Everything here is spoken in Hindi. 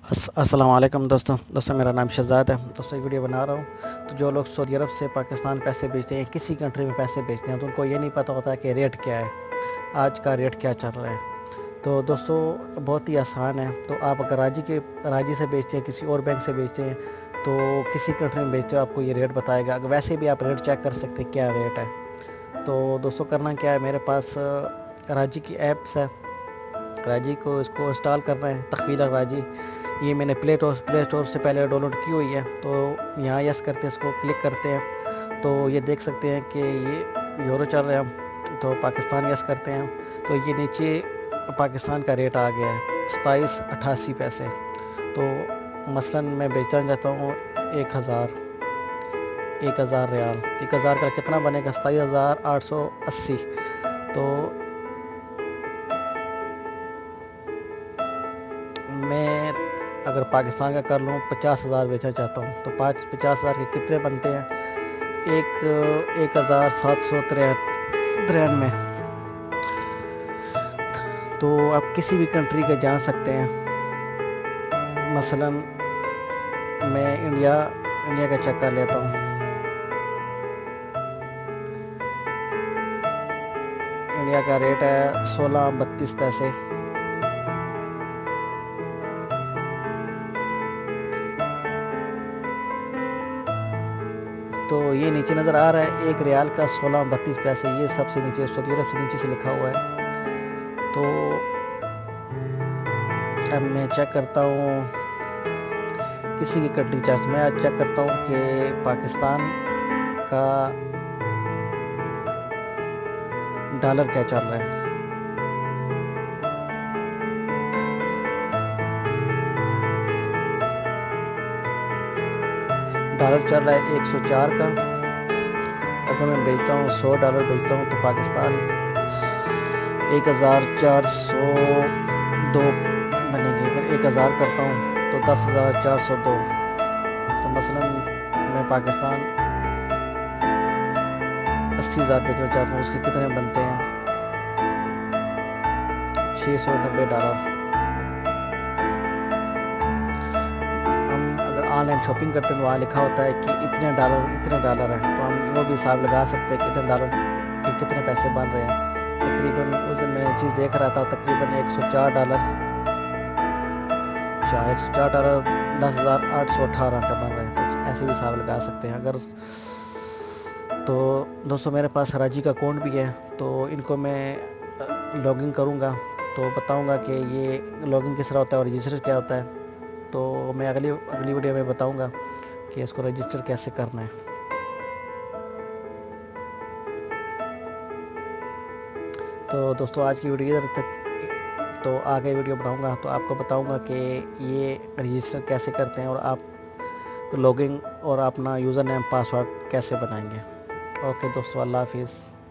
अस्सलाम वालेकुम दोस्तों मेरा नाम शहज़ाद है। दोस्तों एक वीडियो बना रहा हूँ। तो जो लोग सऊदी अरब से पाकिस्तान पैसे भेजते हैं, किसी कंट्री में पैसे भेजते हैं, तो उनको ये नहीं पता होता कि रेट क्या है, आज का रेट क्या चल रहा है। तो दोस्तों बहुत ही आसान है। तो आप अगर राजी से बेचते हैं, किसी और बैंक से बेचते हैं, तो किसी कंट्री में बेचते हो, आपको ये रेट बताएगा। अगर वैसे भी आप रेट चेक कर सकते हैं क्या रेट है। तो दोस्तों करना क्या है, मेरे पास राजी की ऐप्स है। राजी को इसको इंस्टॉल करना है, तकफील राजी। ये मैंने प्ले स्टोर से पहले डाउनलोड की हुई है। तो यहाँ यस करते हैं, इसको क्लिक करते हैं तो ये देख सकते हैं कि ये यूरो चल रहा है। तो पाकिस्तान यस करते हैं तो ये नीचे पाकिस्तान का रेट आ गया है 27.88 पैसे। तो मसलन मैं बेचना चाहता हूँ 1000 रियाल। 1000 का कितना बनेगा, 27,880। तो मैं अगर पाकिस्तान का कर लूँ 50,000 बेचना चाहता हूँ, तो 50,000 के कितने बनते हैं, 1793। तो आप किसी भी कंट्री के जान सकते हैं। मसलन मैं इंडिया का चेक कर लेता हूँ। इंडिया का रेट है 16.32 पैसे। तो ये नीचे नज़र आ रहा है 1 रियाल का 16.32 पैसे। ये सबसे नीचे सऊदी अरब से नीचे से लिखा हुआ है। तो अब मैं चेक करता हूँ किसी की कंट्री चार्ज। मैं आज चेक करता हूँ कि पाकिस्तान का डॉलर क्या चल रहा है। डॉलर चल रहा है 104 का। अगर मैं बेचता हूँ $100 बेचता हूँ तो पाकिस्तान 1402 बनेंगे। अगर 1000 करता हूँ तो 10,402। तो मसलन मैं पाकिस्तान 80,000 बेचना चाहता हूँ, उसके कितने बनते हैं, $690। ऑनलाइन शॉपिंग करते हैं तो वहाँ लिखा होता है कि इतने डॉलर हैं। तो हम वो भी हिसाब लगा सकते हैं कि इतने डॉलर के कितने पैसे बन रहे हैं। तकरीबन उस दिन मैंने चीज़ देख रहा था, तकरीबन $104 $10,818 का बन रहे हैं। तो ऐसे भी हिसाब लगा सकते हैं। अगर तो दोस्तों मेरे पास राजी का अकाउंट भी है, तो इनको मैं लॉगिन करूँगा तो बताऊँगा कि ये लॉगिन किस तरह होता है और रजिस्टर क्या होता है। तो मैं अगली वीडियो में बताऊंगा कि इसको रजिस्टर कैसे करना है। तो दोस्तों आज की वीडियो इधर तक। तो आगे वीडियो बनाऊंगा तो आपको बताऊंगा कि ये रजिस्टर कैसे करते हैं और आप लॉगिन और अपना यूज़र नेम पासवर्ड कैसे बनाएंगे। ओके दोस्तों, अल्लाह हाफिज़।